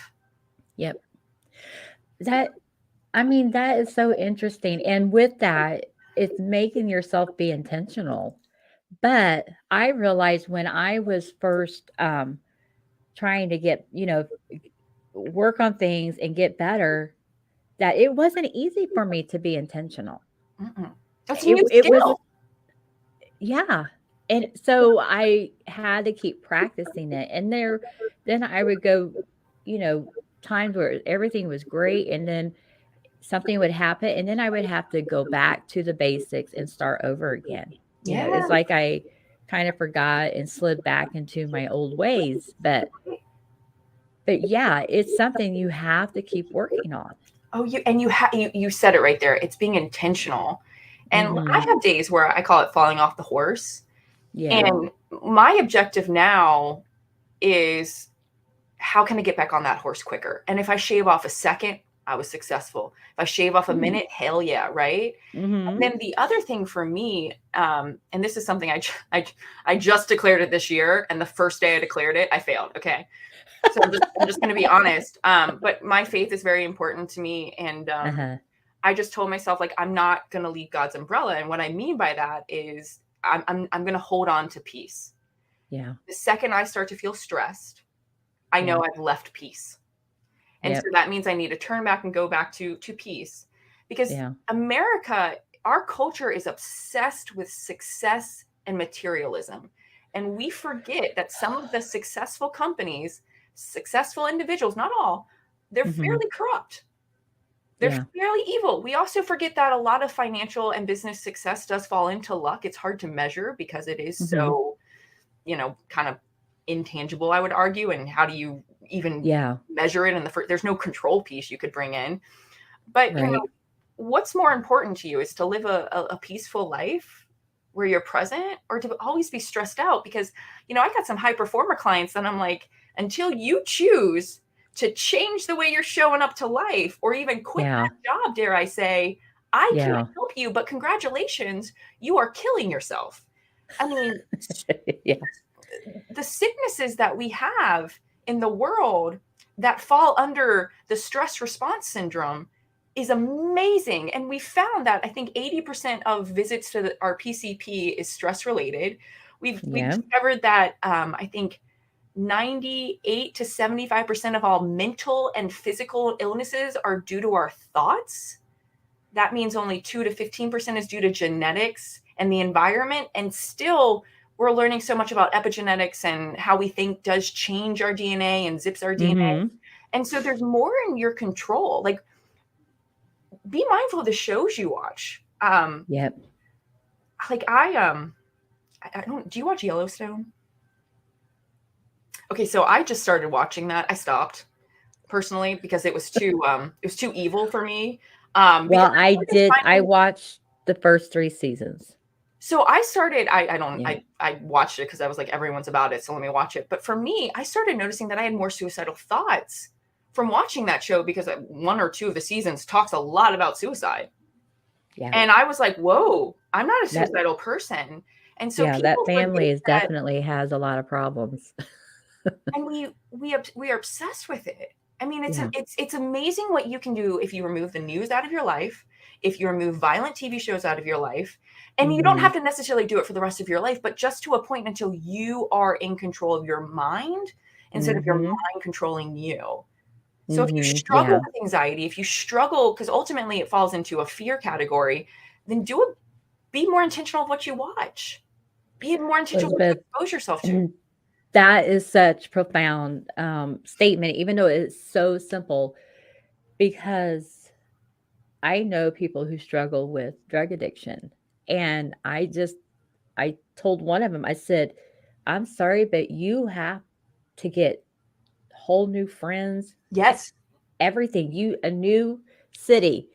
Yep. That I mean, that is so interesting, and with that, it's making yourself be intentional. But I realized when I was first, trying to get work on things and get better, that it wasn't easy for me to be intentional. Mm-mm. That's a new It was skill. Yeah, and so I had to keep practicing it, and then I would go, you know, times where everything was great, and then something would happen, and then I would have to go back to the basics and start over again. It's Yeah. like I kind of forgot and slid back into my old ways, but yeah, it's something you have to keep working on. Oh, you said it right there. It's being intentional. And I Mhm. have days where I call it falling off the horse. Yeah. And my objective now is how can I get back on that horse quicker? And if I shave off a second, I was successful. If I shave off a Mm. minute, hell yeah, right? And Mhm. then the other thing for me, and this is something I just declared it this year, and the first day I declared it, I failed. Okay, so I'm just going to be honest. But my faith is very important to me, and Uh-huh. I just told myself like I'm not going to leave God's umbrella, and what I mean by that is I'm going to hold on to peace. Yeah. The second I start to feel stressed, I Yeah. know I've left peace. And so Yep. that means I need to turn back and go back to peace. Because Yeah. America, our culture is obsessed with success and materialism. And we forget that some of the successful companies, successful individuals, not all, they're Mhm. fairly corrupt. They're Yeah. fairly evil. We also forget that a lot of financial and business success does fall into luck. It's hard to measure because it is Mhm. so, kind of intangible, I would argue. And how do you even Yeah. measure it? There's no control piece you could bring in. But, Right. what's more important to you is to live a peaceful life where you're present or to always be stressed out? Because, I got some high performer clients and I'm like, until you choose to change the way you're showing up to life or even quit Yeah. that job, dare I say, I can't Yeah. help you, but congratulations, you are killing yourself. I mean, Yeah. the sicknesses that we have in the world that fall under the stress response syndrome is amazing. And we found that I think 80% of visits to our PCP is stress related. We've Yeah. discovered that I think 98 to 75% of all mental and physical illnesses are due to our thoughts. That means only 2 to 15% is due to genetics and the environment. And still, we're learning so much about epigenetics and how we think does change our DNA and zips our DNA. Mhm. And so there's more in your control. Like, be mindful of the shows you watch. Yep. Like I don't. Do you watch Yellowstone? Okay, so I just started watching that. I stopped personally because it was too evil for me. Because Well, I finally, watched the first 3 seasons. so I started. I don't. Yeah. I watched it because I was like everyone's about it, so let me watch it. But for me, I started noticing that I had more suicidal thoughts from watching that show because one or two of the seasons talks a lot about suicide, Yeah. and I was like, "Whoa, I'm not a That suicidal person." And so yeah, that people forget family is that, definitely has a lot of problems. and we are obsessed with it. I mean, Yeah. it's amazing what you can do if you remove the news out of your life, if you remove violent TV shows out of your life, and you don't have Mhm. to necessarily do it for the rest of your life, but just to a point until you are in control of your mind instead of your Mhm. mind controlling you. So if you struggle Yeah. with anxiety, if you struggle, because ultimately it falls into a fear category, then be more intentional of what you watch. Be more intentional of what you Elizabeth, expose yourself to. that is such profound, statement, even though it's so simple, because I know people who struggle with drug addiction, and I told one of them, I said, "I'm sorry, but you have to get whole new friends, Yes. everything, you a new city,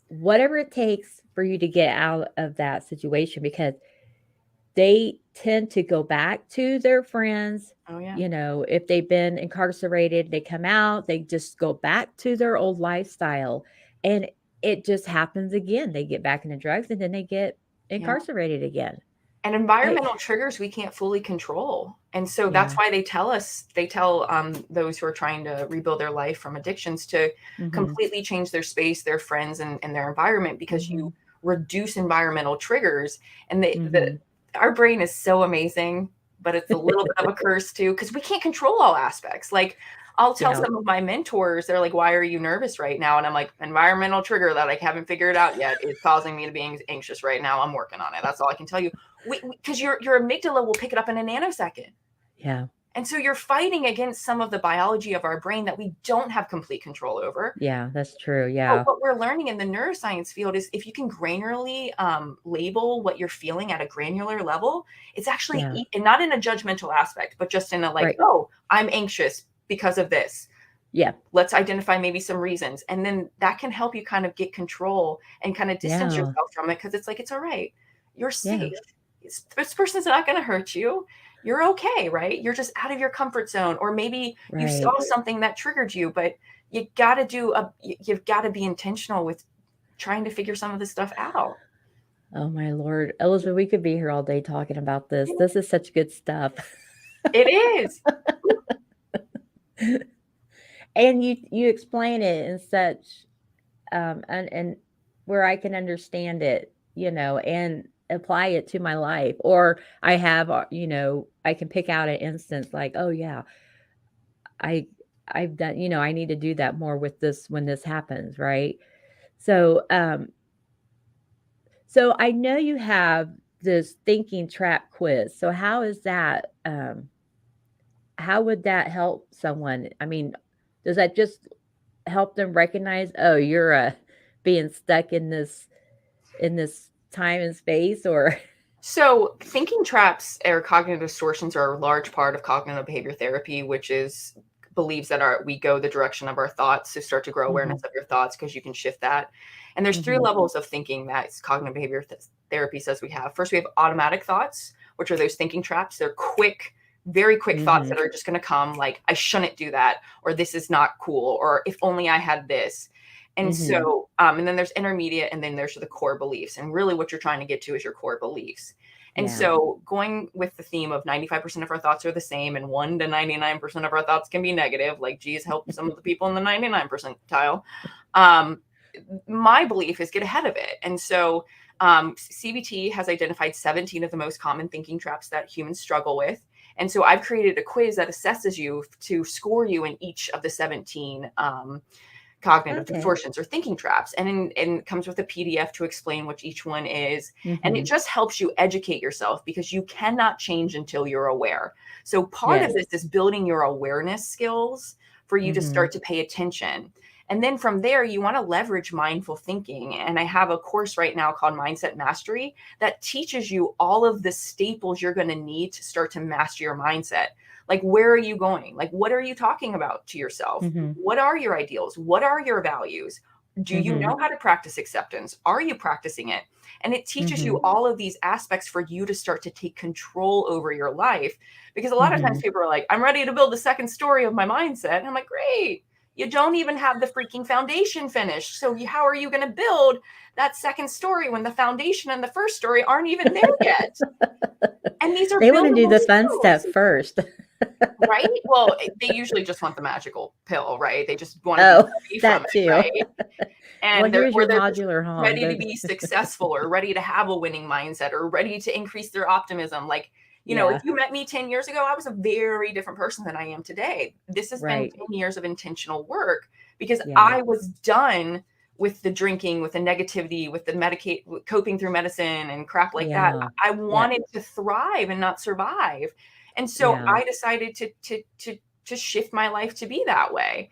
whatever it takes for you to get out of that situation," because they tend to go back to their friends, Oh, yeah. you know, if they've been incarcerated, they come out, they just go back to their old lifestyle, and it just happens again. They get back into drugs, and then they get Yeah. incarcerated again. And I environmental triggers we can't fully control. And so that's Yeah. why they tell those who are trying to rebuild their life from addictions to Mhm. completely change their space, their friends, and their environment because you Mhm. reduce environmental triggers. And Mhm. our brain is so amazing, but it's a little bit of a curse too because we can't control all aspects. Like I'll tell Yeah. some of my mentors, they're like, "Why are you nervous right now?" And I'm like, "Environmental trigger that I haven't figured out yet is causing me to be anxious right now. I'm working on it." That's all I can tell you. Because your amygdala will pick it up in a nanosecond. Yeah. And so you're fighting against some of the biology of our brain that we don't have complete control over. Yeah, that's true, But yeah. what we're learning in the neuroscience field is if you can granularly label what you're feeling at a granular level, it's actually, Yeah. and not in a judgmental aspect, but just in a like, Right. oh, I'm anxious because of this. Yeah. Let's identify maybe some reasons. And then that can help you kind of get control and kind of distance Yeah. yourself from it because it's like, it's all right. You're Yeah. safe. This person's not going to hurt you. You're okay, right? You're just out of your comfort zone. Or maybe you saw Right. something that triggered you, but you've got to be intentional with trying to figure some of this stuff out. Oh my lord. Elizabeth, we could be here all day talking about this. This is such good stuff. It is. And you explain it in such, and where I can understand it, you know, and apply it to my life. Or I have, you know, I can pick out an instance like, "Oh, yeah, I I've done, you know, I need to do that more with this when this happens," right? So, so I know you have this thinking trap quiz. So how is that, how would that help someone? I mean, does that just help them recognize, "Oh, you're, being stuck in this time and space," or So, thinking traps or cognitive distortions are a large part of cognitive behavior therapy, which is believes that we go the direction of our thoughts to start to grow awareness Mhm, of your thoughts because you can shift that. And there's three mhm, levels of thinking that cognitive behavior therapy says we have. First, we have automatic thoughts, which are those thinking traps. They're quick, very quick thoughts mhm, that are just going to come like, I shouldn't do that, or this is not cool, or if only I had this. And mhm. so, and then there's intermediate, and then there's the core beliefs. And really, what you're trying to get to is your core beliefs. And Yeah. so, going with the theme of 95% of our thoughts are the same, and 1 to 99% of our thoughts can be negative, like, geez, help some of the people in the 99 percentile. Um, my belief is get ahead of it. And so, CBT has identified 17 of the most common thinking traps that humans struggle with. And so, I've created a quiz that assesses you to score you in each of the 17 cognitive Okay. distortions or thinking traps. And it comes with a PDF to explain what each one is. And it Mhm. just helps you educate yourself because you cannot change until you're aware. So part of Yes. this is building your awareness skills for you to Mhm, start to pay attention. And then from there, you want to leverage mindful thinking. And I have a course right now called Mindset Mastery that teaches you all of the staples you're going to need to start to master your mindset. Like, where are you going? Like, what are you talking about to yourself? mhm, What are your ideals? What are your values? Do you mhm, know how to practice acceptance? Are you practicing it? And it teaches you mhm, all of these aspects for you to start to take control over your life. Because a lot of times mhm. people are like, I'm ready to build the second story of my mindset. And I'm like, great. You don't even have the freaking foundation finished. So, how are you going to build that second story when the foundation and the first story aren't even there yet? And these are They wanna do buildable the fun stuff skills. first. Right? Well, they usually just want the magical pill, right? They just wanna be Oh, free from that it, too. right? Well, And here's your they're just modular home. ready to Go be successful or ready to have a winning mindset or ready to increase their optimism. Like, You know, if Yeah. you met me 10 years ago, I was a very different person than I am today. This has been Right. 10 years of intentional work because Yeah. I was done with the drinking, with the negativity, with the medicate, coping through medicine and crap like that. Yeah. I Yeah. wanted to thrive and not survive. And so Yeah. I decided to shift my life to be that way.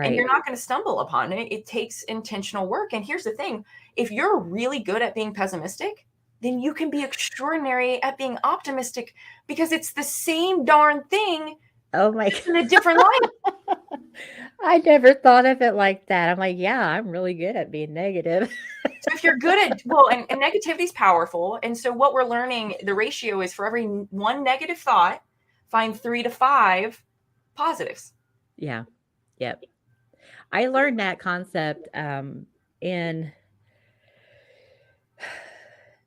And you're Right. not going to stumble upon it. It takes intentional work. And here's the thing, if you're really good at being pessimistic, then you can be extraordinary at being optimistic because it's the same darn thing Oh my in a different light. I never thought of it like that. I'm like, yeah, I'm really good at being negative. So if you're good at, well, and negativity is powerful. And so what we're learning, the ratio is for every one negative thought, find 3 to 5 positives. Yeah. Yep. I learned that concept in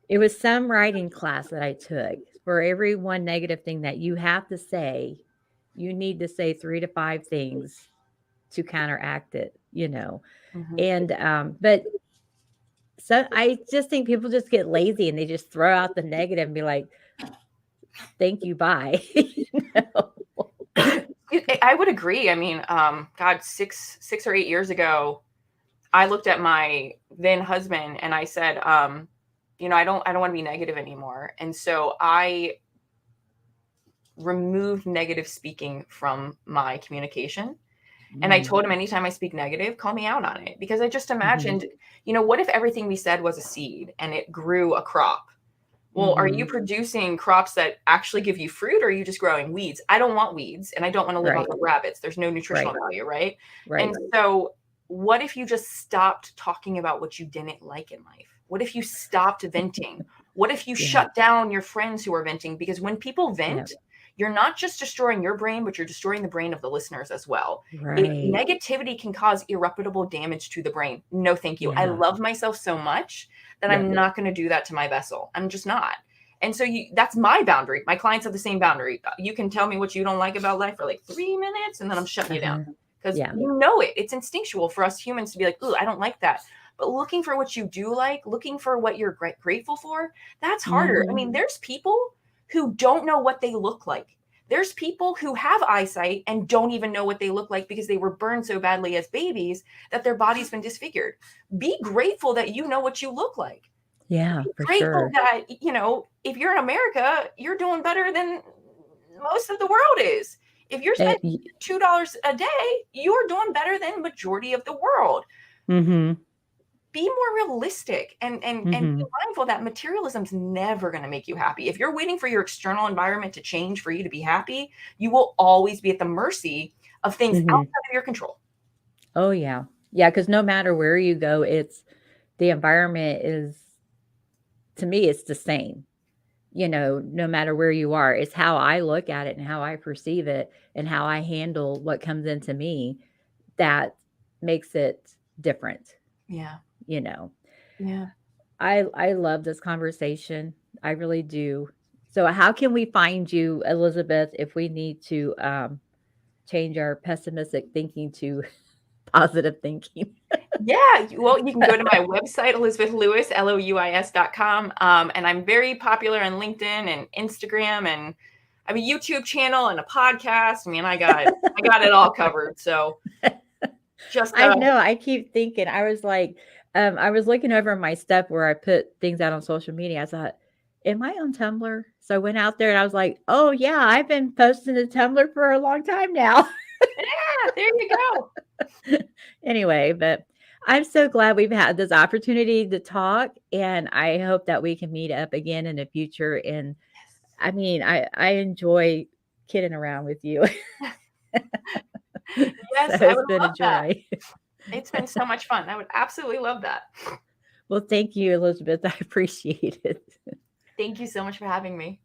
it was some writing class that I took. For every one negative thing that you have to say, you need to say 3 to 5 things to counteract it, you know. Mhm. And but so I just think people just get lazy and they just throw out the negative and be like, "Thank you, bye." You know? I would agree. I mean, God, 6 or 8 years ago, I looked at my then husband and I said, I don't want to be negative anymore. And so I removed negative speaking from my communication. And I Mm, told him, anytime I speak negative, call me out on it. Because I just mhm, imagined, what if everything we said was a seed and it grew a crop? Well, are you mhm. producing crops that actually give you fruit, or are you just growing weeds? I don't want weeds and I don't want to live off Right, of rabbits. There's no nutritional right, value, right? And right. so, what if you just stopped talking about what you didn't like in life? What if you stopped venting? What if you Yeah, shut down your friends who are venting? Because when people yeah. vent, you're not just destroying your brain, but you're destroying the brain of the listeners as well. Right. Negativity can cause irreparable damage to the brain. No, thank you. I Yeah. love myself so much that Yep. I'm not going to do that to my vessel. I'm just not. And so that's my boundary. My clients have the same boundary. You can tell me what you don't like about life for like 3 minutes, and then I'm shutting you down Uh-huh. because Yeah. you know it. It's instinctual for us humans to be like, "Ooh, I don't like that." But looking for what you do like, looking for what you're grateful for, that's harder. I Mhm. mean, there's people who don't know what they look like. There's people who have eyesight and don't even know what they look like because they were burned so badly as babies that their body's been disfigured. Be grateful that you know what you look like. Yeah, Be for grateful sure. that, if you're in America, you're doing better than most of the world is. If you're spending Y $2 a day, you're doing better than majority of the world. Mhm. Be more realistic and be Mhm. mindful that materialism's never going to make you happy. If you're waiting for your external environment to change for you to be happy, you will always be at the mercy of things Mhm. outside of your control. Oh, yeah. Yeah, because no matter where you go, it's the environment is to me, it's the same. You know, no matter where you are, it's how I look at it and how I perceive it and how I handle what comes into me that makes it different, Yeah. you know. Yeah. I love this conversation. I really do. So how can we find you, Elizabeth, if we need to change our pessimistic thinking to positive thinking? Yeah, well, you can go to my website, elizabethlewis.com. And I'm very popular on LinkedIn and Instagram, and I have a YouTube channel and a podcast. I mean, I got it all covered. So just I know, I keep thinking, I was looking over my stuff where I put things out on social media. I thought, am I on Tumblr? So I went out there and I was like, oh yeah, I've been posting to Tumblr for a long time now. yeah, there you go. Anyway, but I'm so glad we've had this opportunity to talk, and I hope that we can meet up again in the future. And I mean, I enjoy kidding around with you. So Yes, I it's would been a love that. joy. It's been so much fun. I would absolutely love that. Well, thank you, Elizabeth. I appreciate it. Thank you so much for having me.